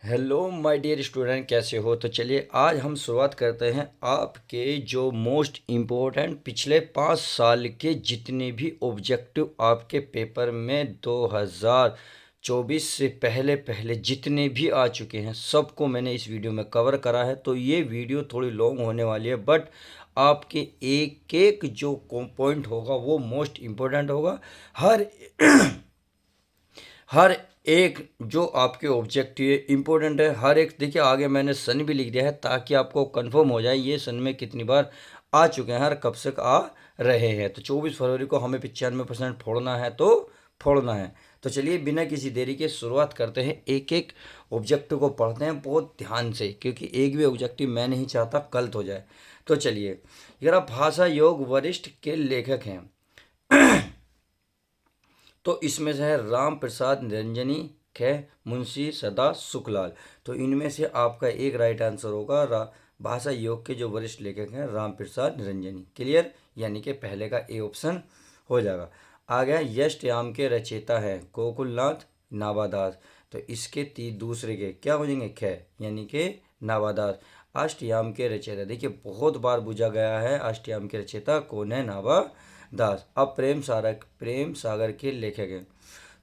Hello my dear student, कैसे हो? तो चलिए आज हम शुरुआत करते हैं आपके जो मोस्ट इम्पोर्टेंट पिछले 5 साल के जितने भी ऑब्जेक्टिव आपके पेपर में 2024 से पहले पहले जितने भी आ चुके हैं सबको मैंने इस वीडियो में कवर करा है। तो ये वीडियो थोड़ी लॉन्ग होने वाली है, बट आपके एक एक जो पॉइंट होगा वो मोस्ट इम्पोर्टेंट होगा। हर हर एक जो आपके ऑब्जेक्टिव इंपॉर्टेंट है, हर एक देखिए। आगे मैंने सन भी लिख दिया है ताकि आपको कंफर्म हो जाए ये सन में कितनी बार आ चुके हैं और कब से आ रहे हैं। तो 24 फरवरी को हमें 95% फोड़ना है तो फोड़ना है। तो चलिए बिना किसी देरी के शुरुआत करते हैं, एक एक ऑब्जेक्टिव को पढ़ते हैं बहुत ध्यान से, क्योंकि एक भी ऑब्जेक्टिव मैं नहीं चाहता गलत हो जाए। तो चलिए, अगर आप भाषा योग वरिष्ठ के लेखक हैं तो इसमें से है राम प्रसाद निरंजनी, ख मुंशी सदा सुखलाल। तो इनमें से आपका एक राइट आंसर होगा भाषा योग के जो वरिष्ठ लेखक हैं राम प्रसाद निरंजनी। क्लियर? यानी कि पहले का ए ऑप्शन हो जाएगा। आ गया यष्टयाम के रचयिता है गोकुलनाथ नावादास। तो इसके दूसरे के क्या हो जाएंगे? ख यानी कि नावादास। अष्टयाम के रचयिता देखिए बहुत बार पूछा गया है, अष्टयाम के रचयिता कौन है? नावादास। अब प्रेम सागर के लेखक हैं।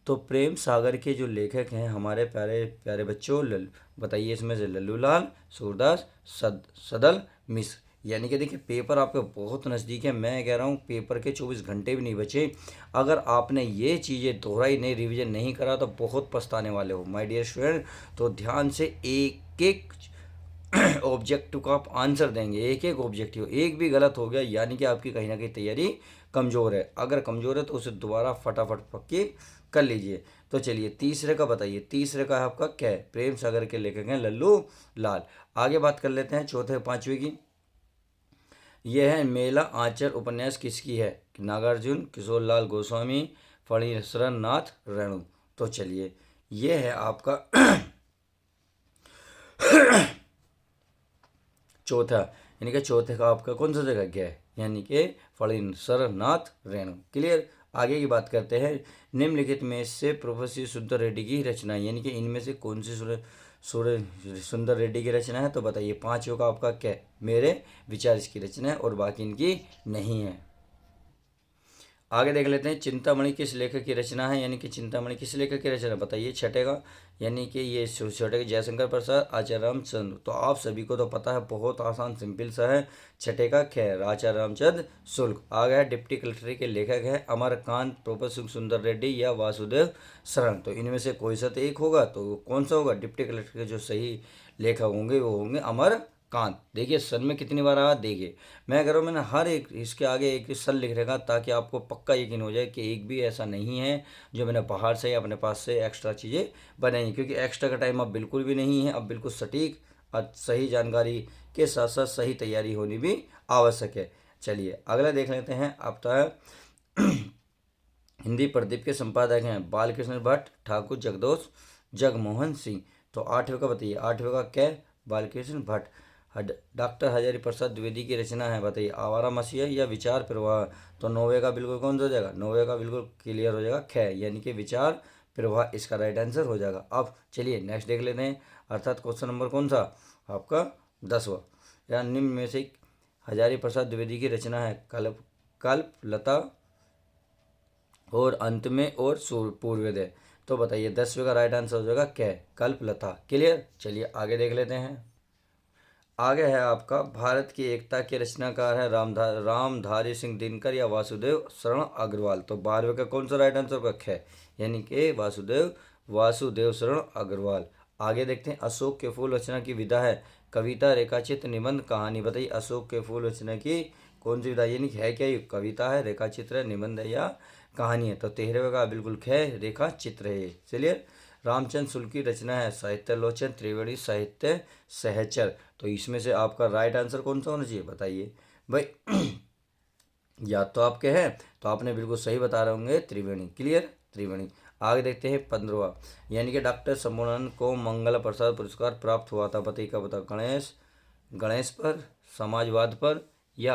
तो प्रेम सागर के जो लेखक हैं हमारे प्यारे प्यारे बच्चों, बताइए इसमें से लल्लू लाल, सूरदास, सदल मिश्र। यानी कि देखिए पेपर आपके बहुत नज़दीक है। मैं कह रहा हूँ पेपर के 24 घंटे भी नहीं बचे। अगर आपने ये चीज़ें दोहराई नहीं, रिवीजन नहीं करा तो बहुत पछताने वाले हो माय डियर स्टूडेंट। तो ध्यान से एक एक ऑब्जेक्टिव का आप आंसर देंगे। एक एक ऑब्जेक्टिव एक भी गलत हो गया यानी कि आपकी कहीं ना कहीं तैयारी कमज़ोर है। अगर कमज़ोर है तो उसे दोबारा फटाफट पक्की कर लीजिए। तो चलिए तीसरे का बताइए। तीसरे का है आपका क्या है? प्रेम सागर के लेखक हैं लल्लू लाल। आगे बात कर लेते हैं चौथे पांचवे की। यह है मेला आंचल उपन्यास किसकी है? नागार्जुन, किशोर लाल गोस्वामी, फणीश्वरन नाथ रेणु। तो चलिए यह है आपका चौथा, यानी कि चौथे का आपका कौन सा जगह गया है? यानी कि फणीश्वर नाथ रेणु। क्लियर? आगे की बात करते हैं। निम्नलिखित में से प्रोफेसर सुंदर रेड्डी की रचना, यानी कि इनमें से कौन सी सुंदर रेड्डी की रचना है? तो बताइए पांचों का आपका क्या है? मेरे विचार इसकी रचना है और बाकी इनकी नहीं है। आगे देख लेते हैं चिंतामणि किस लेखक की रचना है? यानी कि चिंतामणि किस लेखक की रचना बताइए। छठे का, यानी कि ये छठे के जयशंकर प्रसाद, आचार्य रामचंद्र। तो आप सभी को तो पता है, बहुत आसान सिंपल सा है। छठे का खैर आचार्य रामचंद्र शुक्ल। आ गया डिप्टी कलेक्टर के लेखक है अमरकांत, प्रोफेसर सुंदर रेड्डी या वासुदेव शरण। तो इनमें से कोई सा तो एक होगा, तो कौन सा होगा? डिप्टी कलेक्टर के जो सही लेखक होंगे वो होंगे अमर कांत। देखिए सन में कितनी बार आया। देखिए मैं कह रहा हूँ मैंने हर एक इसके आगे एक सन लिख रखा ताकि आपको पक्का यकीन हो जाए कि एक भी ऐसा नहीं है जो मैंने बाहर से या अपने पास से एक्स्ट्रा चीज़ें बनाई। क्योंकि एक्स्ट्रा का टाइम अब बिल्कुल भी नहीं है। अब बिल्कुल सटीक और सही जानकारी के साथ साथ सही तैयारी होनी भी आवश्यक है। चलिए अगला देख लेते हैं। अब तो है हिंदी प्रदीप के संपादक हैं बालकृष्ण भट्ट, ठाकुर जगदोष, जगमोहन सिंह। तो आठवें का बताइए। आठवें का क्या? बालकृष्ण भट्ट। डॉक्टर हजारी प्रसाद द्विवेदी की रचना है बताइए आवारा मसीहा या विचार प्रवाह। तो नौवे का बिल्कुल कौन सा हो जाएगा? नौवे का बिल्कुल क्लियर हो जाएगा ख, यानी कि विचार प्रवाह इसका राइट आंसर हो जाएगा। अब चलिए नेक्स्ट देख लेते हैं। अर्थात क्वेश्चन नंबर कौन सा आपका? 10वां। या निम्न में से हजारी प्रसाद द्विवेदी की रचना है कल्प कल्प लता और अंत में और पूर्वोदय। तो बताइए 10वें का राइट आंसर हो जाएगा क्या? कल्पलता। क्लियर? चलिए आगे देख लेते हैं। आगे है आपका भारत की एकता के रचनाकार है रामधारी सिंह दिनकर या वासुदेव शरण अग्रवाल। तो 12वें का कौन सा राइट आंसर होगा? ख, यानी कि वासुदेव शरण अग्रवाल। आगे देखते हैं अशोक के फूल रचना की विधा है कविता, रेखाचित्र, निबंध, कहानी। बताइए अशोक के फूल रचना की कौन सी विधा? यानी कि है क्या? ये कविता है, रेखाचित्र है, निबंध है या कहानी है? तो 13वें का बिल्कुल ख, रेखा चित्र है। चलिए रामचंद्र शुक्ल की रचना है साहित्यालोचन, त्रिवेणी साहित्य सहचर। तो इसमें से आपका राइट आंसर कौन सा होना चाहिए बताइए भाई। या तो आपके हैं तो आपने बिल्कुल सही बता रहे होंगे त्रिवेणी। क्लियर? त्रिवेणी। आगे देखते हैं 15वां। यानी कि डॉक्टर शंभुनानंद को मंगल प्रसाद पुरस्कार प्राप्त हुआ था बताइए का बता। गणेश पर, समाजवाद पर या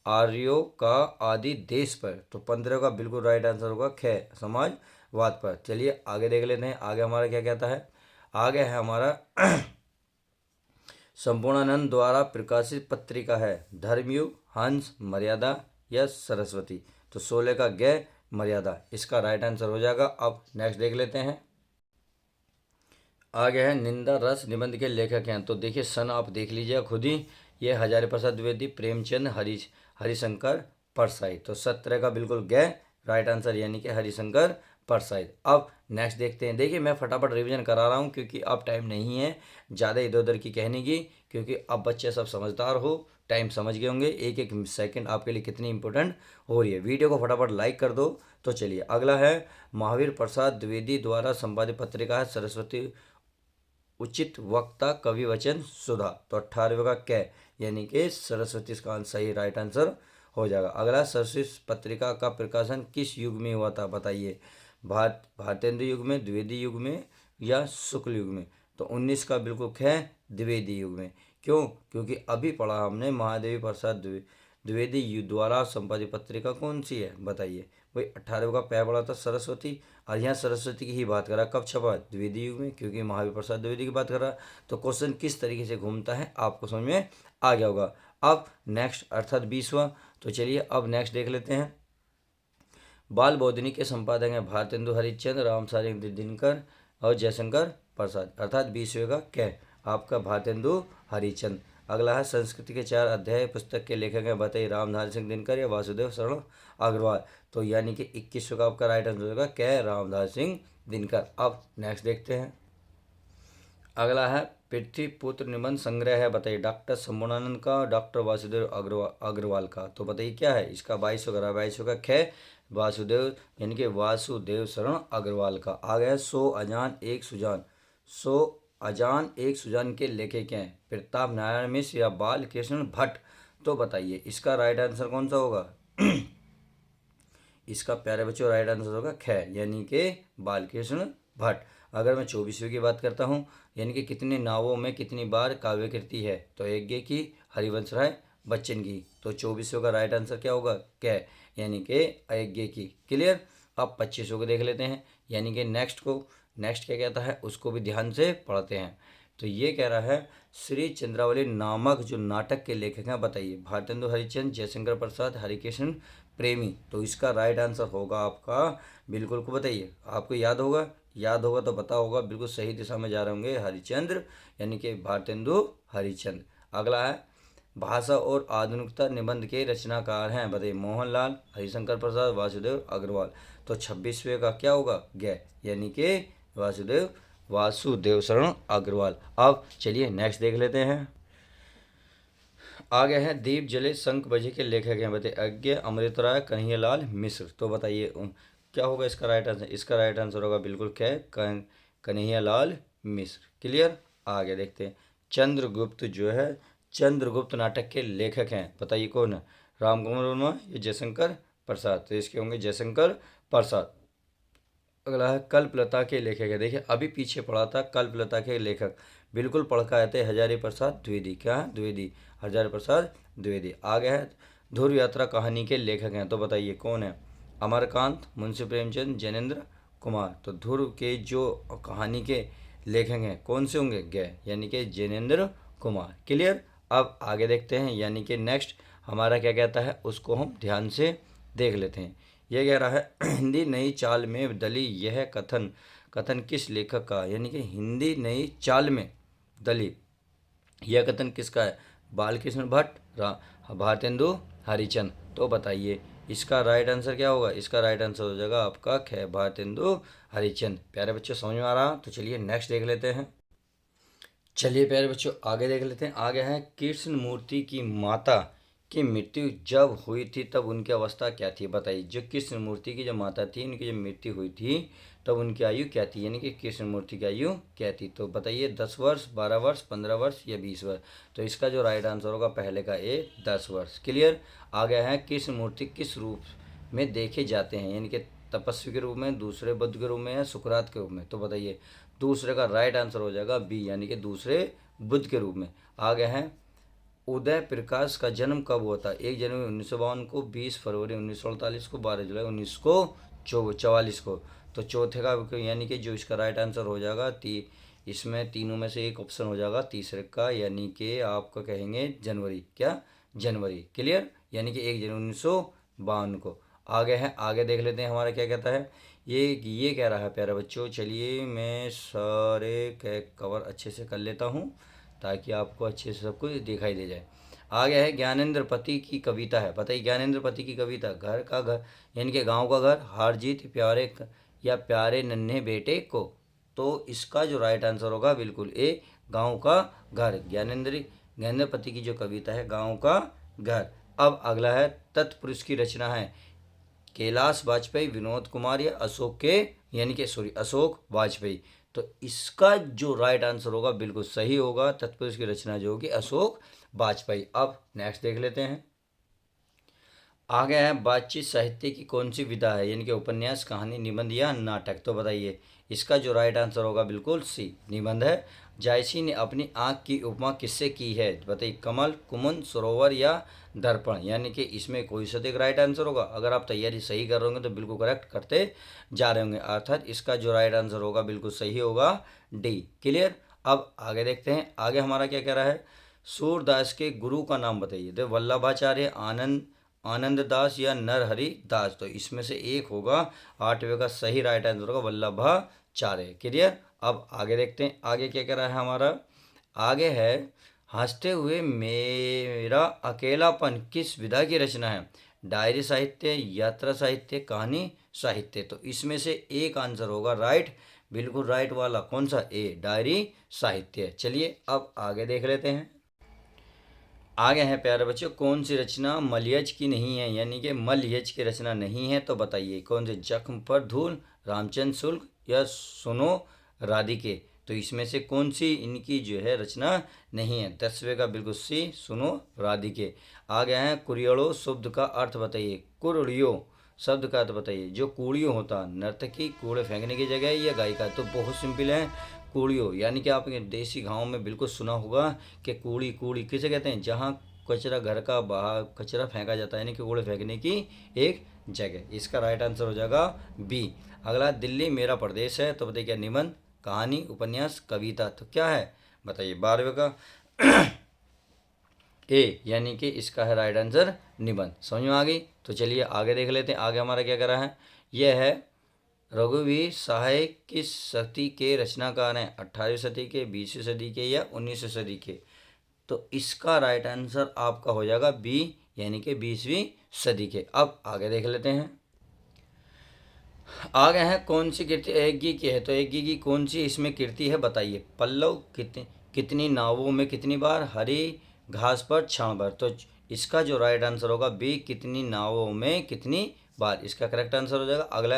आर्यों का आदि देश पर। तो 15 का बिल्कुल राइट आंसर होगा ख, समाजवाद पर। चलिए आगे देख लेते हैं। आगे हमारा क्या कहता है। आगे है हमारा संपूर्णानंद द्वारा प्रकाशित पत्रिका है धर्मयुग, हंस, मर्यादा या सरस्वती। तो 16 का ग मर्यादा इसका राइट आंसर हो जाएगा। अब नेक्स्ट देख लेते हैं। आगे है निंदा रस निबंध के लेखक हैं। तो देखिए सन आप देख लीजिए खुद ही, ये हजारी प्रसाद द्विवेदी, प्रेमचंद, हरिशंकर परसाई। तो 17 का बिल्कुल ग राइट आंसर यानी कि हरिशंकर परसाई। अब नेक्स्ट देखते हैं। देखिए मैं फटाफट रिवीजन करा रहा हूँ क्योंकि अब टाइम नहीं है ज़्यादा इधर उधर की कहने की, क्योंकि अब बच्चे सब समझदार हो, टाइम समझ गए होंगे, एक एक सेकंड आपके लिए कितनी इंपॉर्टेंट हो रही है। वीडियो को फटाफट लाइक कर दो। तो चलिए अगला है महावीर प्रसाद द्विवेदी द्वारा संपादित पत्रिका है सरस्वती उचित वक्ता कवि वचन सुधा। तो 18वें का कै यानी कि सरस्वती इसका सही राइट आंसर हो जाएगा। अगला सरस्वती पत्रिका का प्रकाशन किस युग में हुआ था बताइए। भारतेंद्र युग में, द्विवेदी युग में या शुक्ल युग में। तो 19 का बिल्कुल ख द्विवेदी युग में। क्यों? क्योंकि अभी पढ़ा हमने महादेवी प्रसाद द्विवेदी द्वारा संपादित पत्रिका कौन सी है बताइए। वही 18वें का पै पढ़ा था सरस्वती, और यहाँ सरस्वती की ही बात करा। कब छपा? द्विवेदी युग में, क्योंकि महावीर प्रसाद द्विवेदी की बात करा। तो क्वेश्चन किस तरीके से घूमता है आपको समझ में आ गया होगा। अब नेक्स्ट अर्थात 20वां। तो चलिए अब नेक्स्ट देख लेते हैं। बाल बोधिनी के संपादक हैं भारतेंदु हरिश्चंद्र, रामसारी दिनकर और जयशंकर प्रसाद। अर्थात 20वें का कै आपका भारतेंदु हरिश्चंद्र। अगला है संस्कृति के 4 अध्याय पुस्तक के लेखक हैं बताइए। रामधारी सिंह दिनकर या वासुदेव शरण अग्रवाल। तो यानी कि 21 का आपका राइट आंसर होगा कै रामधारी सिंह दिनकर। अब नेक्स्ट देखते हैं। अगला है पृथ्वी पुत्र निबंध संग्रह है बताइए। डॉक्टर संपूर्णानंद का, डॉक्टर वासुदेव अग्रवाल का। तो बताइए क्या है इसका। 22 का ख वासुदेव यानी कि वासुदेव शरण अग्रवाल का। आ गया 100 अजान एक सुजान। 100 अजान एक सुजान के लेखक हैं प्रताप नारायण मिश्र या बाल कृष्ण भट्ट। तो बताइए इसका राइट आंसर कौन सा होगा। इसका प्यारे बच्चों राइट आंसर होगा ख यानी कि बालकृष्ण भट्ट। अगर मैं 24वीं की बात करता हूँ यानी कि कितने नावों में कितनी बार काव्य कृति है। तो यज्ञ की, हरिवंश राय बच्चन की। तो 24 का राइट आंसर क्या होगा कै यानी कि अयज्ञ की। क्लियर। अब 25 को देख लेते हैं यानी कि नेक्स्ट क्या कहता है उसको भी ध्यान से पढ़ते हैं। तो ये कह रहा है श्री चंद्रावली नामक जो नाटक के लेखक हैं बताइए। भारतेंदु हरिश्चंद्र, जयशंकर प्रसाद, हरिकृष्ण प्रेमी। तो इसका राइट आंसर होगा आपका बिल्कुल को बताइए। आपको याद होगा तो पता होगा, बिल्कुल सही दिशा में जा रहे होंगे। हरिश्चंद्र यानी कि भारतेंदु हरिश्चंद्र। अगला है भाषा और आधुनिकता निबंध के रचनाकार हैं बताइए। मोहनलाल, हरिशंकर प्रसाद, वासुदेव अग्रवाल। तो 26वें का क्या होगा ग यानी कि वासुदेव शरण अग्रवाल। अब चलिए नेक्स्ट देख लेते हैं। आगे हैं दीप जले शंख बजे के लेखक हैं बताइए। अज्ञ, अमृत राय, कन्हैयालाल मिश्र। तो बताइए क्या होगा इसका राइट आंसर। इसका राइट आंसर होगा बिल्कुल क्या कन्हैयालाल मिश्र। क्लियर। आगे देखते हैं। चंद्रगुप्त जो है चंद्रगुप्त नाटक के लेखक हैं बताइए कौन है। रामकुमार वर्मा या जयशंकर प्रसाद। तो इसके होंगे जयशंकर प्रसाद। अगला है कल्पलता के लेखक है। देखिए अभी पीछे पढ़ा था कल्पलता के लेखक, बिल्कुल पढ़ के आए थे हजारी प्रसाद द्विवेदी। क्या है द्विवेदी, हजारी प्रसाद द्विवेदी। आगे है ध्रुव यात्रा कहानी के लेखक हैं। तो बताइए कौन है। अमरकांत, मुंशी प्रेमचंद, जैनेन्द्र कुमार। तो ध्रुव के जो कहानी के लेखक हैं कौन से होंगे ग यानी कि जैनेन्द्र कुमार। क्लियर। अब आगे देखते हैं यानी कि नेक्स्ट हमारा क्या कहता है उसको हम ध्यान से देख लेते हैं। यह कह रहा है हिंदी नई चाल में दली यह कथन किस लेखक का। यानी कि हिंदी नई चाल में दली यह कथन किसका है। बालकृष्ण भट्ट, भारतेंदु हरिचंद। तो बताइए इसका राइट आंसर क्या होगा। इसका राइट आंसर हो जाएगा आपका ख भारतेंदु हरिचंद। प्यारे बच्चों समझ में आ रहा। तो चलिए नेक्स्ट देख लेते हैं। चलिए प्यारे बच्चों आगे देख लेते हैं। आगे है कृष्ण मूर्ति की माता की मृत्यु जब हुई थी तब उनकी अवस्था क्या थी बताइए। जो कृष्ण मूर्ति की जो माता थी उनकी जब मृत्यु हुई थी तब उनकी आयु क्या थी। यानी कि कृष्ण मूर्ति की आयु क्या थी। तो बताइए 10 वर्ष, 12 वर्ष, 15 वर्ष या 20 वर्ष। तो इसका जो राइट आंसर होगा पहले का ए 10 वर्ष। क्लियर। आ गया है कृष्ण मूर्ति किस रूप में देखे जाते हैं। यानी कि तपस्वी के रूप में, दूसरे बुद्ध के रूप में या सुकरात के रूप में। तो बताइए दूसरे का राइट आंसर हो जाएगा बी यानी कि दूसरे बुद्ध के रूप में। आ गए हैं उदय प्रकाश का जन्म कब हुआ था। 1 जनवरी 1952 को, 20 फरवरी 1948 को, 12 जुलाई 1944 को। तो चौथे का यानी कि जो इसका राइट आंसर हो जाएगा इसमें तीनों में से एक ऑप्शन हो जाएगा तीसरे का, यानी कि आपका कहेंगे जनवरी, क्या जनवरी। क्लियर, यानी कि 1 जनवरी 1952 को। आगे है, आगे देख लेते हैं हमारा क्या कहता है। ये कह रहा है प्यारे बच्चों, चलिए मैं सारे कवर अच्छे से कर लेता हूँ ताकि आपको अच्छे से सब कुछ दिखाई दे जाए। आगे है ज्ञानेंद्र पति की कविता है। बताइए ज्ञानेंद्र पति की कविता, घर का घर यानी कि गांव का घर, हार जीत प्यारे या प्यारे नन्हे बेटे को। तो इसका जो राइट आंसर होगा बिल्कुल ए, गांव का घर। ज्ञानेंद्र पति की जो कविता है गांव का घर। अब अगला है तत्पुरुष की रचना है कैलाश वाजपेयी, विनोद कुमार या अशोक के यानी कि अशोक वाजपेयी। तो इसका जो राइट आंसर होगा बिल्कुल सही होगा, तत्पुरुष की रचना जो होगी अशोक वाजपेयी। अब नेक्स्ट देख लेते हैं। आगे है बातचीत साहित्य की कौन सी विधा है, यानी कि उपन्यास, कहानी, निबंध या नाटक। तो बताइए इसका जो राइट आंसर होगा बिल्कुल सी, निबंध है। जायसी ने अपनी आंख की उपमा किससे की है। बताइए कमल, कुमुद, सरोवर या दर्पण, यानी कि इसमें कोई सा एक राइट आंसर होगा। अगर आप तैयारी सही कर रहे होंगे तो बिल्कुल करेक्ट करते जा रहे होंगे, अर्थात इसका जो राइट आंसर होगा बिल्कुल सही होगा डी। क्लियर, अब आगे देखते हैं। आगे हमारा क्या कह रहा है, सूरदास के गुरु का नाम बताइए। तो वल्लभाचार्य, आनंद दास या नरहरि दास। तो इसमें से एक होगा, 8वें का सही राइट आंसर होगा वल्लभाचार्य। क्लियर, अब आगे देखते हैं आगे क्या कह रहा है हमारा। आगे है हंसते हुए मेरा अकेलापन किस विधा की रचना है। डायरी साहित्य, यात्रा साहित्य, कहानी साहित्य। तो इसमें से एक आंसर होगा राइट, बिल्कुल राइट वाला कौन सा, ए, डायरी साहित्य। चलिए अब आगे देख लेते हैं। आगे हैं प्यारे बच्चों, कौन सी रचना मलयज की नहीं है, यानी कि मलयज की रचना नहीं है। तो बताइए कौन से, जख्म पर धूल, रामचंद्र शुक्ल या सुनो राधिके। तो इसमें से कौन सी इनकी जो है रचना नहीं है। 10वें का बिल्कुल सी, सुनो राधिके। आगे हैं कुरियड़ो शब्द का अर्थ बताइए। कुरियो शब्द का अर्थ बताइए। जो कूड़ियो होता, नर्तकी, कूड़े फेंकने की जगह या गायिका। तो बहुत सिंपल है, कूड़ियो, यानी कि आपके देसी गांव में बिल्कुल सुना होगा कि कूड़ी, कूड़ी किसे कहते हैं, जहाँ कचरा घर का बाहर कचरा फेंका जाता है, यानी कि कूड़े फेंकने की एक जगह। इसका राइट आंसर हो जाएगा बी। अगला, दिल्ली मेरा प्रदेश है। तो बताइए क्या, निबंध, कहानी, उपन्यास, कविता। तो क्या है बताइए, 12वें का ए, यानी कि इसका है राइट आंसर निबंध। समझ में आ गई। तो चलिए आगे देख लेते हैं। आगे हमारा क्या कर रहा है, यह है रघुवीर सहाय किस सदी के रचनाकार हैं। 18वीं सदी के, 20वीं सदी के या 19वीं सदी के। तो इसका राइट आंसर आपका हो जाएगा बी, यानी कि 20वीं सदी के। अब आगे देख लेते हैं। आगे है कौन सी कृति एकगी की है। तो एकगी की कौन सी इसमें कृति है बताइए। पल्लव कितनी नावों में कितनी बार, हरी घास पर क्षण भर। तो इसका जो राइट आंसर होगा बी, कितनी नावों में कितनी बार, इसका करेक्ट आंसर हो जाएगा। अगला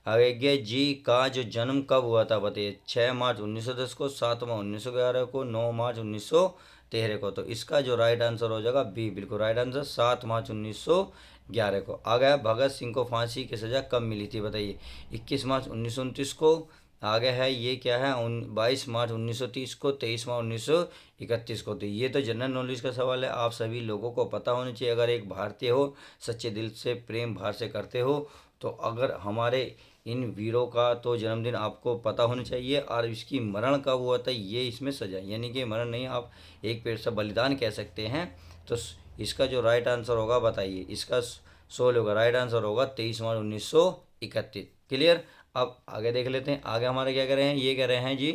आज्ञा जी का जो जन्म कब हुआ था बताइए। 6 मार्च 1910 को, 7 मार्च 1911 को, 9 मार्च 1913 को। तो इसका जो राइट आंसर हो जाएगा बी, बिल्कुल राइट आंसर, 7 मार्च 1911 को। आ गया भगत सिंह को फांसी की सज़ा कब मिली थी बताइए। 21 मार्च 1929 को। आगे है ये क्या है, 22 मार्च 1930 को, 23 मार्च 1931 को। तो ये तो जनरल नॉलेज का सवाल है, आप सभी लोगों को पता होना चाहिए। अगर एक भारतीय हो, सच्चे दिल से प्रेम भाव से करते हो, तो अगर हमारे इन वीरों का तो जन्मदिन आपको पता होना चाहिए। और इसकी मरण कब हुआ था, ये इसमें सजा, यानी कि मरण नहीं, आप एक पेड़ से बलिदान कह सकते हैं। तो इसका जो राइट आंसर होगा बताइए, इसका 16 होगा, राइट आंसर होगा 23 मार्च 1931। क्लियर, अब आगे देख लेते हैं। आगे हमारे क्या कह रहे हैं, ये कह रहे हैं जी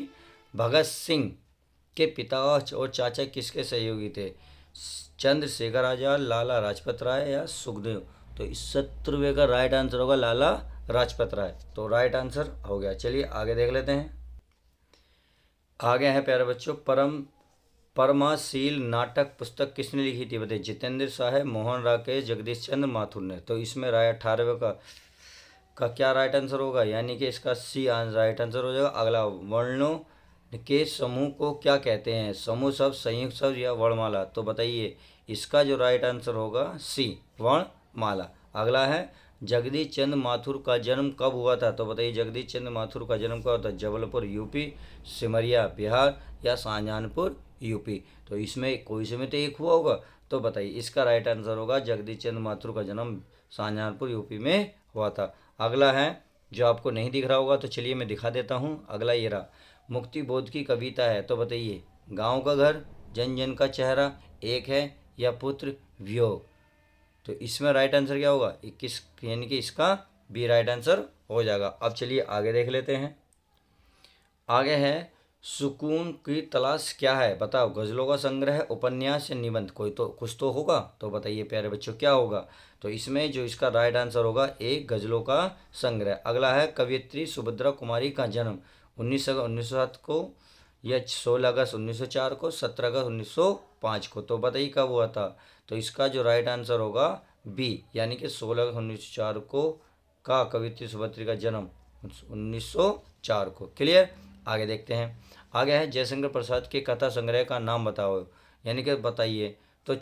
भगत सिंह के पिता और चाचा किसके सहयोगी थे। चंद्रशेखर आजाद, लाला लाजपत राय या सुखदेव। तो इस 17वें का राइट आंसर होगा लाला लाजपत राय। तो राइट आंसर हो गया। चलिए आगे देख लेते हैं। आगे है प्यारे बच्चों, परमाशील नाटक पुस्तक किसने लिखी थी बताइए। जितेंद्र साहब, मोहन राकेश, जगदीश चंद्र माथुर ने। तो इसमें 18वें का क्या राइट आंसर होगा, यानी कि इसका सी राइट आंसर हो जाएगा। अगला, वर्णों के समूह को क्या कहते हैं। समूह शब्द, संयुक्त शब्द या वर्णमाला। तो बताइए इसका जो राइट आंसर होगा सी, वर्णमाला। अगला है जगदीश चंद्र माथुर का जन्म कब हुआ था। तो बताइए जगदीश चंद्र माथुर का जन्म कब हुआ था। जबलपुर यूपी, सिमरिया बिहार या शाहजहांपुर यूपी। तो इसमें कोई से में तो एक हुआ होगा। तो बताइए इसका राइट आंसर होगा जगदीश चंद्र माथुर का जन्म शाहजहांपुर यूपी में हुआ था। अगला है जो आपको नहीं दिख रहा होगा, तो चलिए मैं दिखा देता हूँ। अगला ये रहा, मुक्ति बोध की कविता है? तो बताइए, गांव का घर, जन जन का चेहरा, एक है, या पुत्र वियोग। तो इसमें राइट आंसर क्या होगा? 21, यानी कि इसका बी राइट आंसर हो जाएगा। अब चलिए आगे देख लेते हैं। आगे है, सुकून की तलाश क्या है? बताओ, गजलों का संग्रह, उपन्यास या निबंध? कोई तो कुछ तो होगा, तो बताइए प्यारे बच्चों क्या होगा? तो इसमें जो इसका राइट आंसर होगा, एक गजलों का संग्रह। अगला है, कवयित्री सुभद्रा कुमारी का जन्म 1907 को, या 16 अगस्त 1904 को, 17 अगस्त 1905 को? तो बताइए कब हुआ था? तो इसका जो राइट आंसर होगा बी, यानी कि 16 अगस्त 1904 को का कवयित्री सुभद्रा का जन्म 1904 को। क्लियर? आगे देखते हैं। आगे है, जयशंकर प्रसाद के कथा संग्रह का नाम बताओ, यानी कि बताइए। तो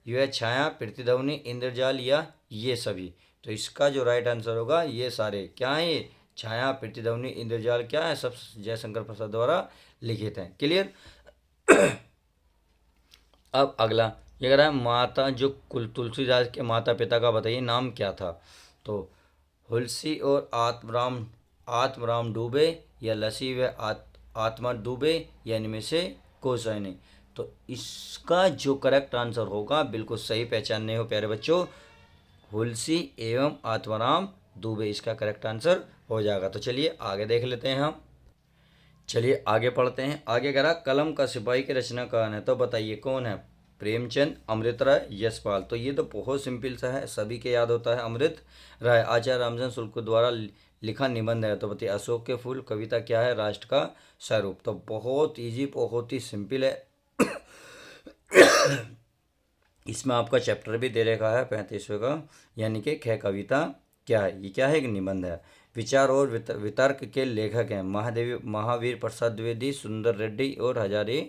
यह छाया, प्रतिध्वनि, इंद्रजाल, या ये सभी? तो इसका जो राइट आंसर होगा, ये सारे क्या है? ये छाया, प्रतिध्वनि, इंद्रजाल क्या है? सब जयशंकर प्रसाद द्वारा लिखित हैं। क्लियर? अब अगला ये कह रहा है, माता जो तुलसीदास के माता पिता का बताइए नाम क्या था? तो हुलसी और आत्मराम डूबे, या लसी व आत्मा डूबे, या इनमें से कोई सा नहीं? तो इसका जो करेक्ट आंसर होगा, बिल्कुल सही पहचानने हो प्यारे बच्चों, हुलसी एवं आत्माराम डूबे इसका करेक्ट आंसर हो जाएगा। तो चलिए आगे देख लेते हैं हम। चलिए आगे पढ़ते हैं। आगे कह रहा, कलम का सिपाही के रचनाकार है? तो बताइए कौन है? प्रेमचंद, अमृत राय, यशपाल? तो ये तो बहुत सिंपल सा है, सभी के याद होता है, अमृत राय। आचार्य रामचंद्र शुक्ल द्वारा लिखा निबंध है? तो बताइए, अशोक के फूल। कविता क्या है? राष्ट्र का स्वरूप। तो बहुत इजी, बहुत ही सिंपल है। इसमें आपका चैप्टर भी दे रखा है 35वें का, यानी कि ख कविता क्या है? ये क्या है? एक निबंध है। विचार और वितर्क के लेखक हैं महावीर प्रसाद द्विवेदी, सुंदर रेड्डी और हजारी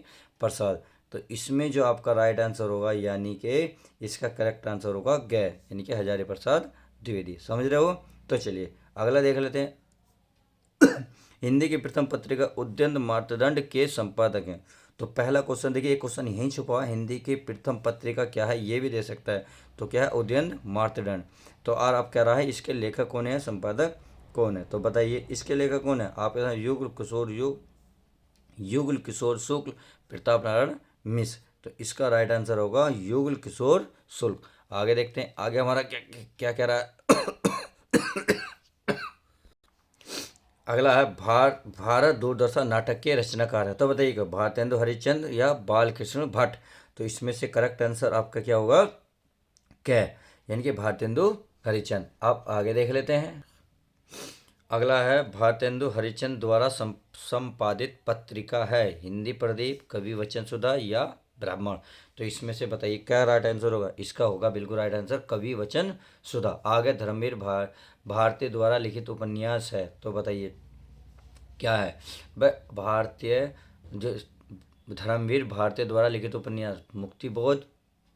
प्रसाद। तो इसमें जो आपका राइट आंसर होगा, यानी कि इसका करेक्ट आंसर होगा ग, यानी कि हजारी प्रसाद द्विवेदी। समझ रहे हो? तो चलिए अगला देख लेते हैं। हिंदी की प्रथम पत्रिका उद्यंत मार्तंड के संपादक हैं? तो पहला क्वेश्चन देखिए, एक क्वेश्चन यहीं छुपा है, हिंदी की प्रथम पत्रिका क्या है, ये भी दे सकता है। तो क्या है? उद्यंत मार्तंड। तो और आप कह रहा है इसके लेखक कौन है, संपादक कौन है? तो बताइए इसके लेखक कौन है? आप युगल किशोर शुक्ल, प्रताप नारायण मिश्र। तो इसका राइट आंसर होगा युगल किशोर शुक्ल। आगे देखते हैं, आगे हमारा क्या क्या कह रहा है। अगला है, भारत दूरदर्शन नाटक के रचनाकार है? तो बताइएगा, भारतेंदु हरिश्चंद्र या बालकृष्ण भट्ट? तो इसमें से करेक्ट आंसर आपका क्या होगा? क्या, यानी कि भारतेंदु हरिश्चंद्र। आप आगे देख लेते हैं। अगला है, भारतेंदु हरिश्चंद्र द्वारा संपादित पत्रिका है? हिंदी प्रदीप, कवि वचन सुधा, या ब्राह्मण? तो इसमें से बताइए क्या राइट आंसर होगा? इसका होगा बिल्कुल राइट आंसर कवि वचन सुधा। आगे, धर्मवीर भारती द्वारा लिखित उपन्यास है? तो बताइए क्या है? भारतीय जो धर्मवीर भारती द्वारा लिखित उपन्यास मुक्तिबोध,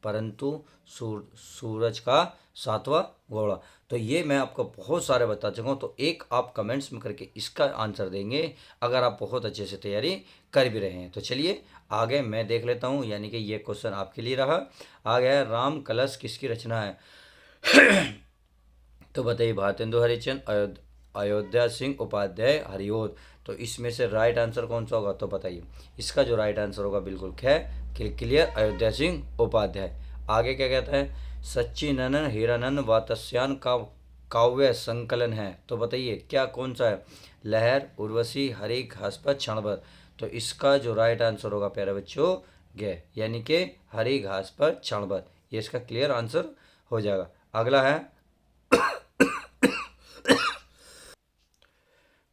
परंतु सूरज का सातवां घोड़ा। तो ये मैं आपको बहुत सारे बता चुका हूँ, तो एक आप कमेंट्स में करके इसका आंसर देंगे अगर आप बहुत अच्छे से तैयारी कर भी रहे हैं। तो चलिए आगे मैं देख लेता हूँ, यानी कि ये क्वेश्चन आपके लिए रहा। आगे है, राम कलश किसकी रचना है? तो बताइए, भारतेंदु हरिश्चंद्र, अयोध्या सिंह उपाध्याय, हरिओद? तो इसमें से राइट आंसर कौन सा होगा? तो बताइए इसका जो राइट आंसर होगा, बिल्कुल क्लियर, अयोध्या सिंह उपाध्याय। आगे क्या कहता है? सच्चिदानंद हीरानंद वात्स्यायन का काव्य संकलन है? तो बताइए क्या कौन सा है? लहर, उर्वशी, हरि घास पर क्षणभर? तो इसका जो राइट आंसर होगा प्यारे बच्चों, गे, यानी कि हरी घास पर क्षणभर, ये इसका क्लियर आंसर हो जाएगा। अगला है,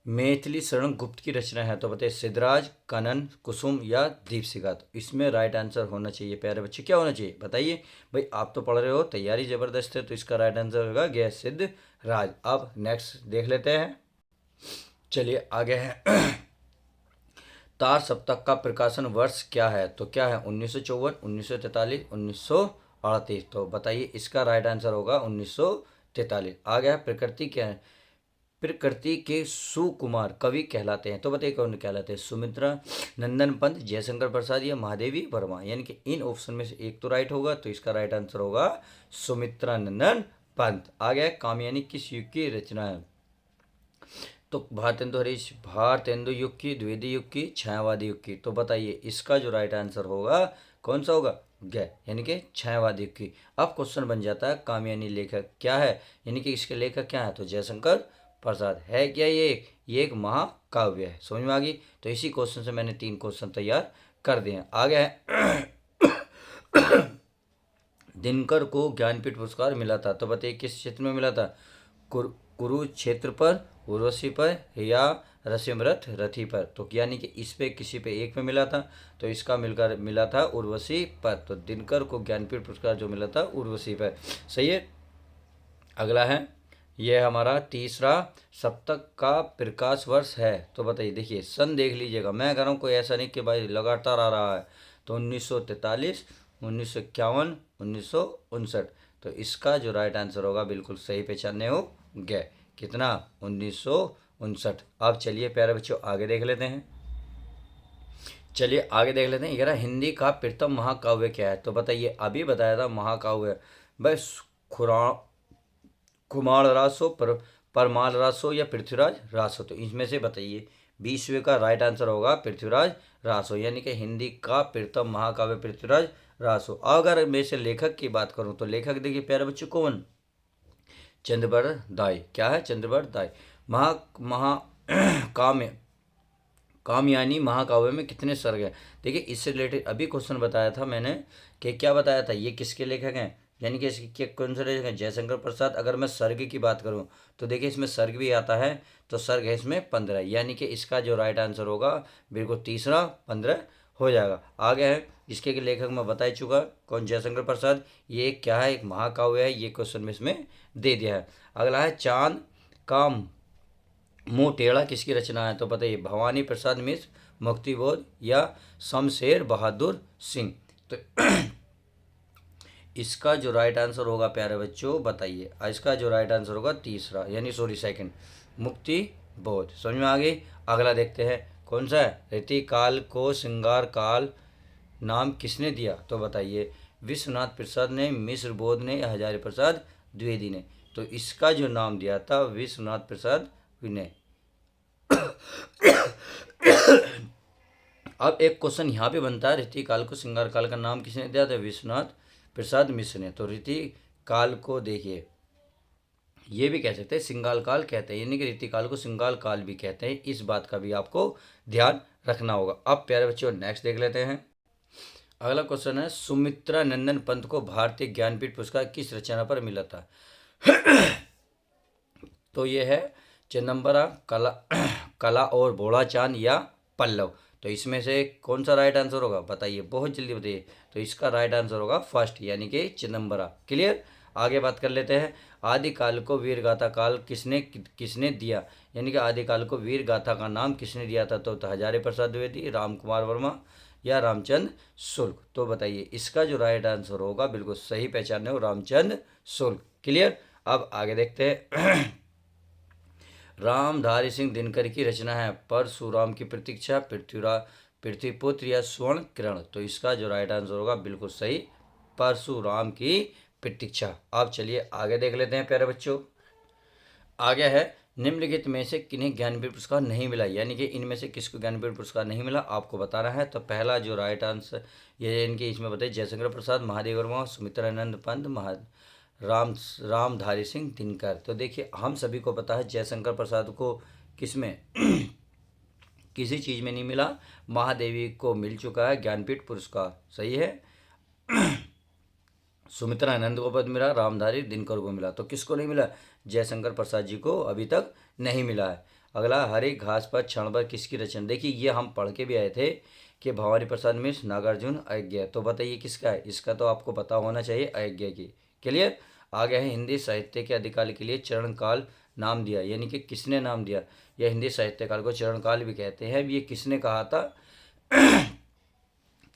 मैथिली शरण गुप्त की रचना है? तो बताइए सिद्धराज, कनन, कुसुम, या दीपशिखा? तो इसमें राइट आंसर होना चाहिए प्यारे बच्चे, क्या होना चाहिए बताइए? भाई आप तो पढ़ रहे हो, तैयारी जबरदस्त है, तो इसका राइट आंसर होगा गया सिद्धराज। अब नेक्स्ट देख लेते हैं। चलिए आगे है, तार सप्तक का प्रकाशन वर्ष क्या है? तो क्या है? 1954, 1943, 1938? तो बताइए इसका राइट आंसर होगा 1943। आ गया, प्रकृति क्या है? प्रकृति के सुकुमार कवि कहलाते हैं? तो बताइए कौन कहलाते हैं? सुमित्रा नंदन पंत, जयशंकर प्रसाद, या महादेवी वर्मा? यानी कि इन ऑप्शन में से एक तो राइट होगा, तो इसका राइट आंसर होगा सुमित्रा नंदन पंत। आ गया, कामयानी किस युग की रचना है? तो भारतेंदु हरीश भारतेंदु युग की, द्विवेदी युग की, छायावादी युग की। तो बताइए इसका जो राइट आंसर होगा कौन सा होगा? ग, यानी कि छायावादी युग की। अब क्वेश्चन बन जाता है कामयानी लेखक क्या है, यानी कि इसके लेखक क्या है? तो जयशंकर प्रसाद है क्या? ये एक महाकाव्य है। समझ में आ गई? तो इसी क्वेश्चन से मैंने 3 क्वेश्चन तैयार कर दिए हैं। आगे है दिनकर को ज्ञानपीठ पुरस्कार मिला था, तो बताइए किस क्षेत्र में मिला था? कुरुक्षेत्र पर, उर्वशी पर, या रसिमरथ रथी पर। तो यानी कि इस पे किसी पे एक में मिला था, तो इसका मिलकर मिला था उर्वशी पर। तो दिनकर को ज्ञानपीठ पुरस्कार जो मिला था उर्वशी पर। सही है। अगला है, यह हमारा तीसरा सप्तक का प्रकाश वर्ष है। तो बताइए, देखिए सन देख लीजिएगा, मैं कह रहा हूँ कोई ऐसा नहीं कि भाई लगातार आ रहा है। तो 1943, 1951, 1959। तो इसका जो राइट आंसर होगा बिल्कुल सही पहचाने हो गए। कितना? 1959। अब चलिए प्यारे बच्चों आगे देख लेते हैं। चलिए आगे देख लेते हैं। ये रहा हिंदी का प्रथम महाकाव्य क्या है? तो बताइए, अभी बताया था महाकाव्य बस खुरा कुमार रासो, परमाल रासो या पृथ्वीराज रासो। तो इसमें से बताइए 20वें का राइट आंसर होगा पृथ्वीराज रासो, यानी कि हिंदी का प्रथम महाकाव्य पृथ्वीराज रासो। अगर मैं से लेखक की बात करूं तो लेखक देखिए प्यारे बच्चों कौन? चंद्रबड़ दाई। क्या है? चंद्रबड़ दाई। महा महा काम्य कामयानी महाकाव्य में कितने सर्ग हैं? देखिए इससे रिलेटेड अभी क्वेश्चन बताया था मैंने कि क्या बताया था, ये किसके लेखक हैं, यानी कि इसके कौन से लेखक हैं? जयशंकर प्रसाद। अगर मैं सर्ग की बात करूं तो देखिए इसमें सर्ग भी आता है, तो सर्ग है इसमें 15, यानी कि इसका जो राइट आंसर होगा बिल्कुल तीसरा 15 हो जाएगा। आगे है, इसके लेखक मैं बता ही चुका कौन? जयशंकर प्रसाद। ये क्या है? एक महाकाव्य है, ये क्वेश्चन में इसमें दे दिया है। अगला है चांद का मुंह टेढ़ा किसकी रचना है? तो बताइए भवानी प्रसाद मिश्र, मुक्तिबोध, या शमशेर बहादुर सिंह। तो इसका जो राइट आंसर होगा प्यारे बच्चों बताइए, इसका जो राइट आंसर होगा तीसरा, यानी सॉरी सेकंड, मुक्ति बोध। समझ में आ गई? अगला देखते हैं कौन सा है? रीति काल को श्रृंगार काल नाम किसने दिया? तो बताइए विश्वनाथ प्रसाद ने, मिश्र बोध ने, या हजारी प्रसाद द्विवेदी ने। तो इसका जो नाम दिया था विश्वनाथ प्रसाद ने। अब एक क्वेश्चन यहाँ पे बनता है, रीति काल को श्रृंगार काल का नाम किसने दिया था? विश्वनाथ प्रसाद मिश्र ने। तो रीति काल को देखिए, ये भी कह सकते हैं श्रृंगार काल कहते हैं, यानी कि रीति काल को श्रृंगार काल भी कहते हैं। इस बात का भी आपको ध्यान रखना होगा। अब प्यारे बच्चों नेक्स्ट देख लेते हैं। अगला क्वेश्चन है, सुमित्रा नंदन पंत को भारतीय ज्ञानपीठ पुरस्कार किस रचना पर मिला था? तो ये है चिदम्बरा, कला और भोला चांद, या पल्लव। तो इसमें से कौन सा राइट आंसर होगा बताइए, बहुत जल्दी बताइए। तो इसका राइट आंसर होगा फर्स्ट, यानी कि चिदम्बरा। क्लियर? आगे बात कर लेते हैं। आदिकाल को वीर गाथा काल किसने दिया, यानी कि आदिकाल को वीर गाथा का नाम किसने दिया था? तो हजारी प्रसाद द्विवेदी, राम कुमार वर्मा, या रामचंद्र शुक्ल। तो बताइए इसका जो राइट आंसर होगा बिल्कुल सही पहचाने हो, रामचंद्र शुक्ल। क्लियर? अब आगे देखते हैं। रामधारी सिंह दिनकर की रचना है परशुराम की प्रतीक्षा, पृथ्वीपुत्र, या स्वर्ण किरण। तो इसका जो राइट आंसर होगा बिल्कुल सही, परशुराम की प्रतीक्षा। अब चलिए आगे देख लेते हैं प्यारे बच्चों। आगे है, निम्नलिखित में से किन्हें ज्ञानपीठ पुरस्कार नहीं मिला, यानी कि इनमें से किसको ज्ञानपीठ पुरस्कार नहीं मिला आपको बताना है। तो पहला जो राइट आंसर ये इनके इसमें बताइए, जयशंकर प्रसाद, महादेव वर्मा, सुमित्रानंद पंत, रामधारी सिंह दिनकर। तो देखिए हम सभी को पता है जयशंकर प्रसाद को किसमें किसी चीज़ में नहीं मिला, महादेवी को मिल चुका है ज्ञानपीठ पुरस्कार। सही है। सुमित्रानंद को पद मिला, रामधारी दिनकर को मिला। तो किसको नहीं मिला? जयशंकर प्रसाद जी को अभी तक नहीं मिला है। अगला, हरे घास पर क्षण भर किसकी रचना? देखिए ये हम पढ़ के भी आए थे कि भवानी प्रसाद मिश्र, नागार्जुन, अयज्ञ। तो बताइए किसका है? इसका तो आपको पता होना चाहिए, अयज्ञ की। क्लियर? आगे है, हिंदी साहित्य के अधिकाल के लिए चरणकाल नाम दिया, यानी कि किसने नाम दिया? यह हिंदी साहित्यकाल को चरणकाल भी कहते हैं, ये किसने कहा था?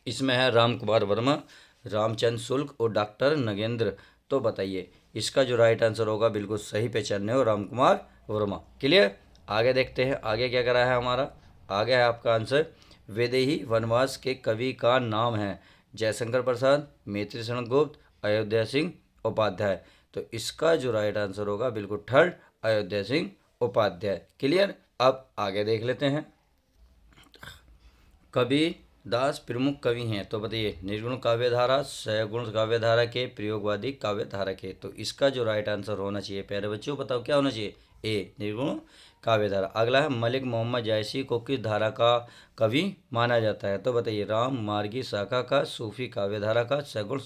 इसमें है राम कुमार वर्मा, रामचंद्र शुक्ल और डॉक्टर नगेंद्र। तो बताइए इसका जो राइट आंसर होगा बिल्कुल सही पहचानने हो, राम कुमार वर्मा। क्लियर? आगे देखते हैं आगे क्या करा है हमारा। आगे है आपका आंसर, वैदेही वनवास के कवि का नाम है जयशंकर प्रसाद, मैत्री शरण गुप्त, अयोध्या सिंह उपाध्याय। तो इसका जो राइट आंसर होगा बिल्कुल थर्ड, अयोध्या सिंह उपाध्याय। क्लियर? अब आगे देख लेते हैं। कबीर दास प्रमुख कवि हैं, तो बताइए निर्गुण काव्यधारा, सगुण काव्यधारा के, प्रयोगवादी काव्यधारा के। तो इसका जो राइट आंसर होना चाहिए प्यारे बच्चों, बताओ क्या होना चाहिए, ए निर्गुण काव्यधारा। अगला है मलिक मोहम्मद जायसी को किस धारा का कवि माना जाता है, तो बताइए राम मार्गी शाखा का, सूफी काव्यधारा का, सगुण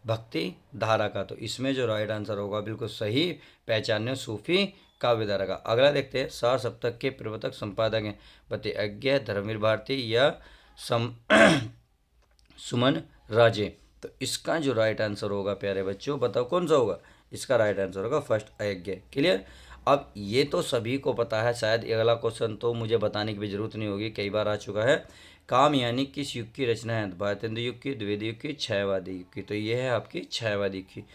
भक्ति धारा का। तो इसमें जो राइट आंसर होगा बिल्कुल सही पहचाने सूफी काव्यधारा का। अगला देखते हैं सार सप्तक के प्रवर्तक संपादक हैं, बताइए अज्ञे, धर्मवीर भारती या सम सुमन राजे। तो इसका जो राइट आंसर होगा प्यारे बच्चों, बताओ कौन सा होगा, इसका राइट आंसर होगा फर्स्ट अयज्ञ। क्लियर। अब ये तो सभी को पता है, शायद अगला क्वेश्चन तो मुझे बताने की भी जरूरत नहीं होगी, कई बार आ चुका है। काम यानी किस युग की रचना है, भारतेंदु युग की, द्विवेदी युग की, छायावादी युग की। तो ये है आपकी छायावादी की।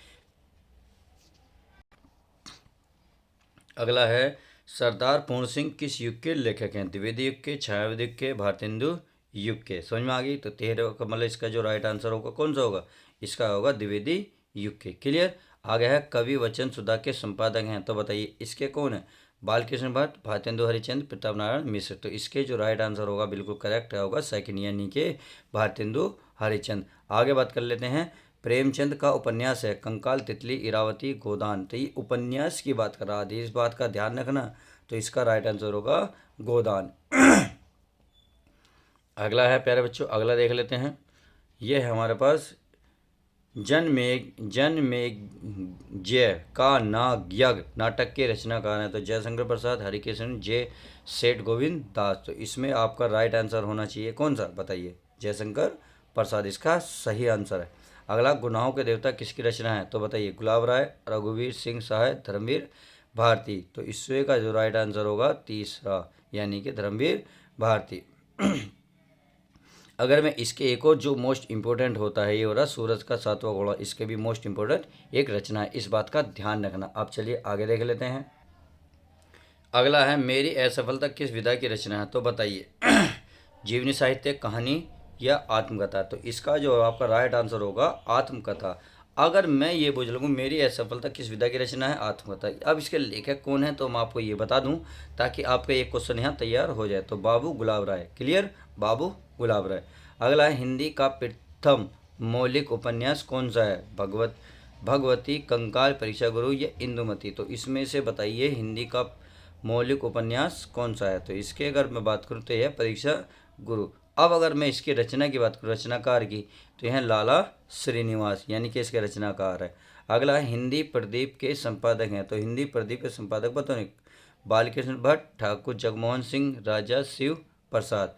अगला है सरदार पूर्ण सिंह किस युग के लेखक हैं, द्विवेदी युग के, छायावादी युग के, भारतेंदु युग के। समझ में आ गई। तो 13 का मतलब इसका जो राइट आंसर होगा कौन सा होगा, इसका होगा द्विवेदी युग के। क्लियर। आगे है कवि वचन सुधा के संपादक हैं, तो बताइए इसके कौन है, बालकृष्ण भट्ट, भारतेंदु हरिचंद, प्रताप नारायण मिश्र। तो इसके जो राइट आंसर होगा बिल्कुल करेक्ट होगा सेकंड यानी कि भारतेंदु हरिचंद। आगे बात कर लेते हैं प्रेमचंद का उपन्यास है कंकाल, तितली, इरावती, गोदान। तो ये उपन्यास की बात कर रहा है, इस बात का ध्यान रखना। तो इसका राइट आंसर होगा गोदान। अगला है प्यारे बच्चों, अगला देख लेते हैं। ये है हमारे पास जय का नाग यज्ञ नाटक के रचनाकार हैं, तो जयशंकर प्रसाद, हरिकृष्ण जे, सेठ गोविंद दास। तो इसमें आपका राइट आंसर होना चाहिए कौन सा, बताइए जयशंकर प्रसाद इसका सही आंसर है। अगला गुनाहों के देवता किसकी रचना है, तो बताइए गुलाब राय, रघुवीर सिंह सहाय, धर्मवीर भारती। तो इससे का जो राइट आंसर होगा तीसरा यानी कि धर्मवीर भारती। अगर मैं इसके एक और जो मोस्ट इंपॉर्टेंट होता है, ये हो रहा सूरज का सातवां घोड़ा, इसके भी मोस्ट इंपॉर्टेंट एक रचना है, इस बात का ध्यान रखना। अब चलिए आगे देख लेते हैं। अगला है मेरी असफलता किस विधा की रचना है, तो बताइए जीवनी साहित्य, कहानी या आत्मकथा। तो इसका जो आपका राइट आंसर होगा आत्मकथा। अगर मैं ये बोझ लूँ मेरी असफलता किस विधा की रचना है, आत्मकथा। अब इसके लेखक कौन है तो मैं आपको ये बता दूं ताकि आपका एक क्वेश्चन यहाँ तैयार हो जाए। तो बाबू गुलाब राय। क्लियर, बाबू गुलाब राय। अगला है हिंदी का प्रथम मौलिक उपन्यास कौन सा है, भगवती, कंकाल, परीक्षा गुरु या इंदुमती। तो इसमें से बताइए हिंदी का मौलिक उपन्यास कौन सा है। तो इसके अगर मैं बात करूँ तो यह परीक्षा गुरु। अब अगर मैं इसकी रचना की बात करूँ, रचनाकार की, तो यह लाला श्रीनिवास यानी कि इसके रचनाकार है। अगला है हिंदी प्रदीप के संपादक हैं, तो हिंदी प्रदीप के संपादक बताओ, बालकृष्ण भट्ट, ठाकुर जगमोहन सिंह, राजा शिव प्रसाद।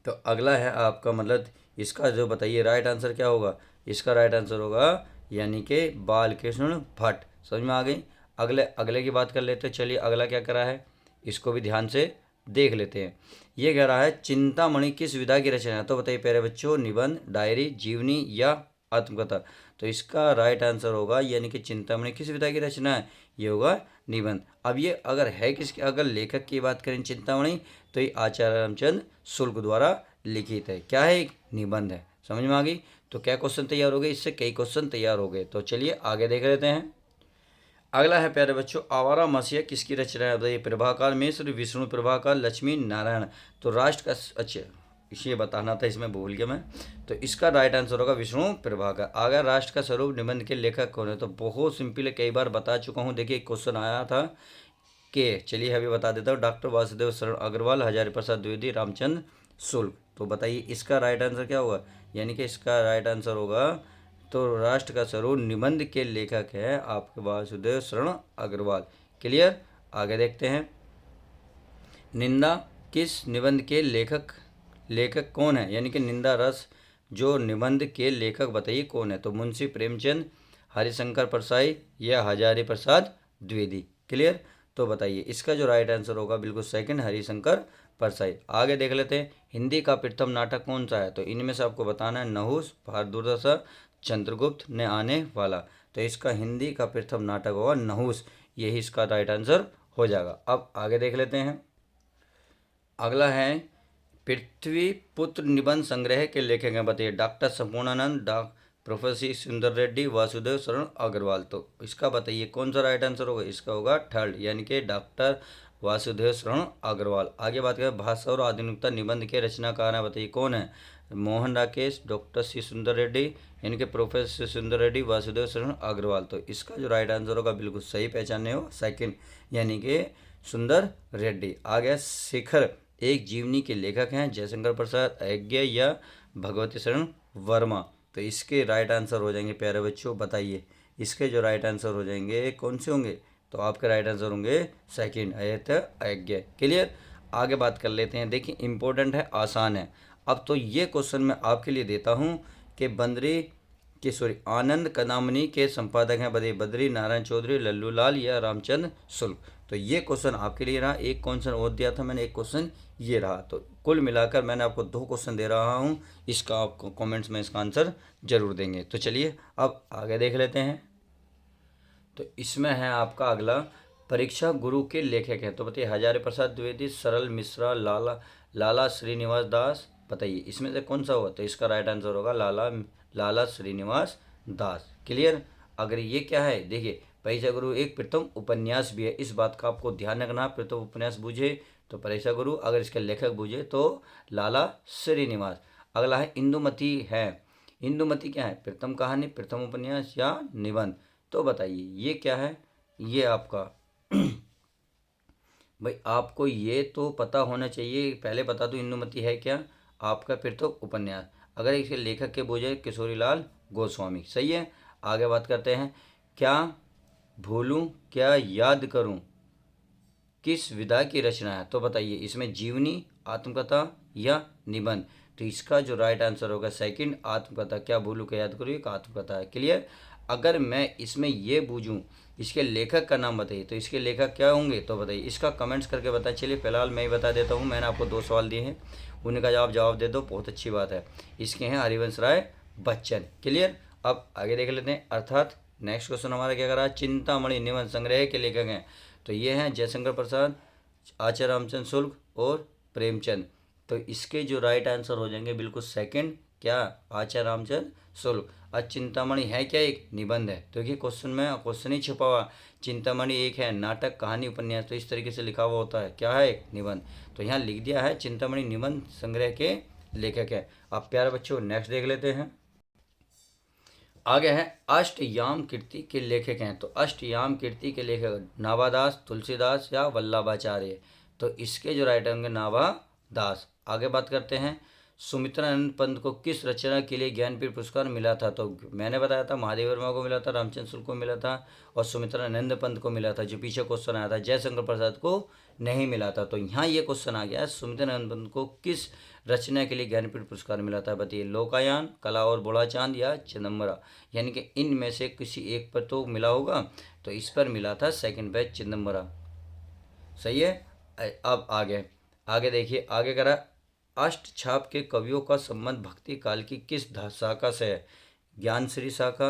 तो अगला है आपका मतलब इसका जो बताइए राइट आंसर क्या होगा, इसका राइट आंसर होगा यानी कि बालकृष्ण भट्ट। समझ में आ गई। अगले अगले की बात कर लेते हैं। चलिए अगला क्या करा है इसको भी ध्यान से देख लेते हैं। ये कह रहा है चिंतामणि किस विधा की रचना है, तो बताइए प्यारे बच्चों निबंध, डायरी, जीवनी या आत्मकथा। तो इसका राइट आंसर होगा यानी कि चिंतामणि किस विधा की रचना है, ये होगा निबंध। अब ये अगर है किसके, अगर लेखक की बात करें चिंतामणि, तो ये आचार्य रामचंद्र शुक्ल द्वारा लिखित है। क्या है, एक निबंध है। समझ में आ गई। तो क्या क्वेश्चन तैयार हो गए, इससे कई क्वेश्चन तैयार हो गए। तो चलिए आगे देख लेते हैं। अगला है प्यारे बच्चों आवारा मसीहा किसकी रचना है, बताइए प्रभाकर मिश्र, विष्णु प्रभाकर, लक्ष्मी नारायण। तो राष्ट्र का अच्छा इसे बताना था, इसमें भूल गया मैं। तो इसका राइट आंसर होगा विष्णु प्रभाकर। आगे राष्ट्र का स्वरूप निबंध के लेखक कौन है, तो बहुत सिंपल है, कई बार बता चुका हूँ। देखिए क्वेश्चन आया था कि चलिए अभी बता देता हूँ, डॉक्टर वासुदेव शरण अग्रवाल, हजारी प्रसाद द्विवेदी, रामचंद्र शुक्ल। तो बताइए इसका राइट आंसर क्या होगा, यानी कि इसका राइट आंसर होगा तो राष्ट्र का स्वरूप निबंध के लेखक है आपके वासुदेव शरण अग्रवाल। क्लियर। आगे देखते हैं। निंदा किस निबंध के लेखक कौन है, यानी कि निंदा रस जो निबंध के लेखक बताइए कौन है। तो मुंशी प्रेमचंद, हरिशंकर परसाई या हजारी प्रसाद द्विवेदी। क्लियर। तो बताइए इसका जो राइट आंसर होगा बिल्कुल सेकंड हरिशंकर परसाई। आगे देख लेते हैं हिंदी का प्रथम नाटक कौन सा है, तो इनमें से आपको बताना है नहुस, भारत दुर्दशा, चंद्रगुप्त ने आने वाला। तो इसका हिंदी का प्रथम नाटक होगा नहुस, यही इसका राइट आंसर हो जाएगा। अब आगे देख लेते हैं। अगला है पृथ्वी पुत्र निबंध संग्रह के लेखक हैं, बताइए डॉक्टर संपूर्णानंद, प्रोफेसर सुंदर रेड्डी, वासुदेव शरण अग्रवाल। तो इसका बताइए कौन सा राइट आंसर होगा, इसका होगा थर्ड, यानी कि डॉक्टर वासुदेव शरण अग्रवाल। आगे बात करें भाषा और आधुनिकता निबंध के रचनाकार हैं, बताइए कौन है। मोहन राकेश, डॉक्टर सी सुंदर रेड्डी, यानी कि प्रोफेसर सुंदर रेड्डी, वासुदेव शरण अग्रवाल। तो इसका जो राइट आंसर होगा बिल्कुल सही पहचाने हो, सेकंड, यानी कि सुंदर रेड्डी। आ गया शिखर एक जीवनी के लेखक हैं, जयशंकर प्रसाद, अयज्ञ या भगवती शरण वर्मा। तो इसके राइट आंसर हो जाएंगे प्यारे बच्चों, बताइए इसके जो राइट आंसर हो जाएंगे कौन से होंगे। तो आपके राइट आंसर होंगे सेकंड, अयज्ञ। क्लियर। आगे बात कर लेते हैं, देखिए इंपॉर्टेंट है, आसान है। अब तो ये क्वेश्चन मैं आपके लिए देता हूँ कि आनंद कदामनी के संपादक हैं, बताइए बद्री नारायण चौधरी, लल्लू लाल या रामचंद्र शुक्ल। तो ये क्वेश्चन आपके लिए रहा, एक क्वेश्चन और दिया था मैंने, एक क्वेश्चन ये रहा। तो कुल मिलाकर मैंने आपको 2 क्वेश्चन दे रहा हूँ, इसका आपको कमेंट्स में इसका आंसर जरूर देंगे। तो चलिए अब आगे देख लेते हैं। तो इसमें है आपका अगला, परीक्षा गुरु के लेखक हैं। तो बताइए हजारी प्रसाद द्विवेदी, सरल मिश्रा, लाला श्रीनिवास दास। बताइए इसमें से कौन सा होगा। तो इसका राइट आंसर होगा लाला श्रीनिवास दास। क्लियर। अगर ये क्या है, देखिए परीक्षा गुरु एक प्रथम उपन्यास भी है, इस बात का आपको ध्यान रखना। प्रथम उपन्यास बूझे तो परीक्षा गुरु, अगर इसके लेखक बूझे तो लाला श्रीनिवास। अगला है इंदुमती है। इंदुमती क्या है, प्रथम कहानी, प्रथम उपन्यास या निबंध। तो बताइए ये क्या है, ये आपका भाई आपको ये तो पता होना चाहिए, पहले बता दो इंदुमती है क्या, आपका प्रथम उपन्यास। अगर इसके लेखक के बोझे किशोरीलाल गोस्वामी, सही है। आगे बात करते हैं, क्या भूलूं क्या याद करूं किस विधा की रचना है। तो बताइए इसमें जीवनी, आत्मकथा या निबंध। तो इसका जो राइट आंसर होगा सेकंड, आत्मकथा। क्या भूलूं क्या याद करूं, एक आत्मकथा है। क्लियर। अगर मैं इसमें ये बूझूं इसके लेखक का नाम बताइए, तो इसके लेखक क्या होंगे। तो बताइए इसका कमेंट्स करके बताइए। चलिए फिलहाल मैं ही बता देता हूँ, मैंने आपको 2 सवाल दिए हैं, उनका जवाब दे दो, बहुत अच्छी बात है। इसके हैं हरिवंश राय बच्चन। क्लियर। अब आगे देख लेते हैं, अर्थात नेक्स्ट क्वेश्चन हमारा क्या करा, चिंतामणि निबंध संग्रह के लेखक हैं। तो ये हैं जयशंकर प्रसाद, आचार्य रामचंद्र शुक्ल और प्रेमचंद। तो इसके जो राइट आंसर हो जाएंगे बिल्कुल सेकंड, क्या, आचार्य रामचंद्र शुक्ल। आज चिंतामणि है क्या, एक निबंध है। तो ये क्वेश्चन में क्वेश्चन ही छुपा हुआ, चिंतामणि एक है नाटक, कहानी, उपन्यास। तो इस तरीके से लिखा हुआ होता है, क्या है, एक निबंध। तो यहाँ लिख दिया है चिंतामणि निबंध संग्रह के लेखक है। अब प्यारे बच्चों नेक्स्ट देख लेते हैं। आगे है अष्टयाम कीर्ति के लेखक हैं। तो अष्टयाम कीर्ति के लेखक नाभादास, तुलसीदास या वल्लभाचार्य। तो इसके जो राइट होंगे नाभादास। आगे बात करते हैं, सुमित्रानंद पंत को किस रचना के लिए ज्ञानपीठ पुरस्कार मिला था। तो मैंने बताया था महादेव वर्मा को मिला था, रामचंद्र शुक्ल को मिला था और सुमित्रानंद पंत को मिला था। जो पीछे क्वेश्चन आया था जयशंकर प्रसाद को नहीं मिला था। तो यहाँ ये क्वेश्चन आ गया है, सुमित्रानंद पंत को किस रचना के लिए ज्ञानपीठ पुरस्कार मिला था। बताइए लोकायन, कला और बोला चांद या चिदम्बरा। यानी कि इनमें से किसी एक पर तो मिला होगा। तो इस पर मिला था सेकंड बैच चिदम्बरा, सही है। अब आगे देखिए, आगे करा अष्टछाप के कवियों का संबंध भक्ति काल की किस शाखा से है। ज्ञानश्री शाखा,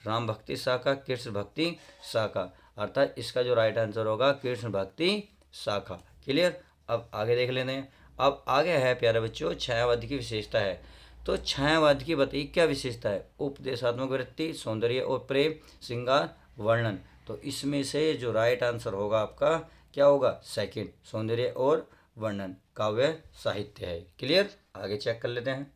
राम भक्ति शाखा, कृष्ण भक्ति शाखा। अर्थात इसका जो राइट आंसर होगा कृष्ण भक्ति शाखा। क्लियर। अब आगे देख लेते हैं। अब आगे है प्यारे बच्चों, छायावाद की विशेषता है। तो छायावाद की बताइए क्या विशेषता है। उपदेशात्मक वृत्ति, सौंदर्य और प्रेम, श्रृंगार, वर्णन। तो इसमें से जो राइट आंसर होगा आपका क्या होगा, सेकंड, सौंदर्य और वर्णन, काव्य साहित्य है। क्लियर। आगे चेक कर लेते हैं।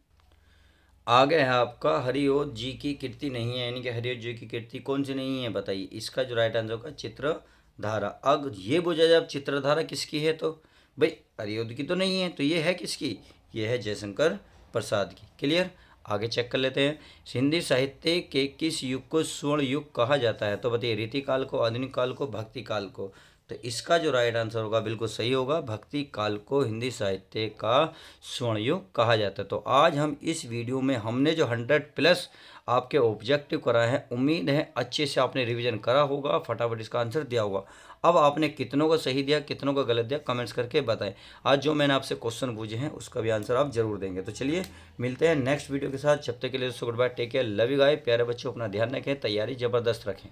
आगे है आपका हरिओद जी की कीर्ति नहीं है, यानी कि हरिओद जी की कीर्ति कौन सी नहीं है। बताइए इसका जो राइट आंसर होगा चित्रधारा। अब ये पूछा जब चित्रधारा किसकी है, तो भाई हरिओद की तो नहीं है, तो ये है किसकी, ये है जयशंकर प्रसाद की। क्लियर। आगे चेक कर लेते हैं, हिंदी साहित्य के किस युग को स्वर्ण युग कहा जाता है। तो बताइए रीति काल को, आधुनिक काल को, भक्ति काल को। तो इसका जो राइट आंसर होगा बिल्कुल सही होगा, भक्ति काल को हिंदी साहित्य का स्वर्ण युग कहा जाता है। तो आज हम इस वीडियो में हमने जो 100+ आपके ऑब्जेक्टिव कराए हैं, उम्मीद है अच्छे से आपने रिवीजन करा होगा, फटाफट इसका आंसर दिया होगा। अब आपने कितनों को सही दिया, कितनों को गलत दिया, कमेंट्स करके बताएं। आज जो मैंने आपसे क्वेश्चन पूछे हैं उसका भी आंसर आप जरूर देंगे। तो चलिए मिलते हैं नेक्स्ट वीडियो के साथ, जब तक के लिए good bye, take care, love you guys. प्यारे बच्चों अपना ध्यान रखें, तैयारी ज़बरदस्त रखें।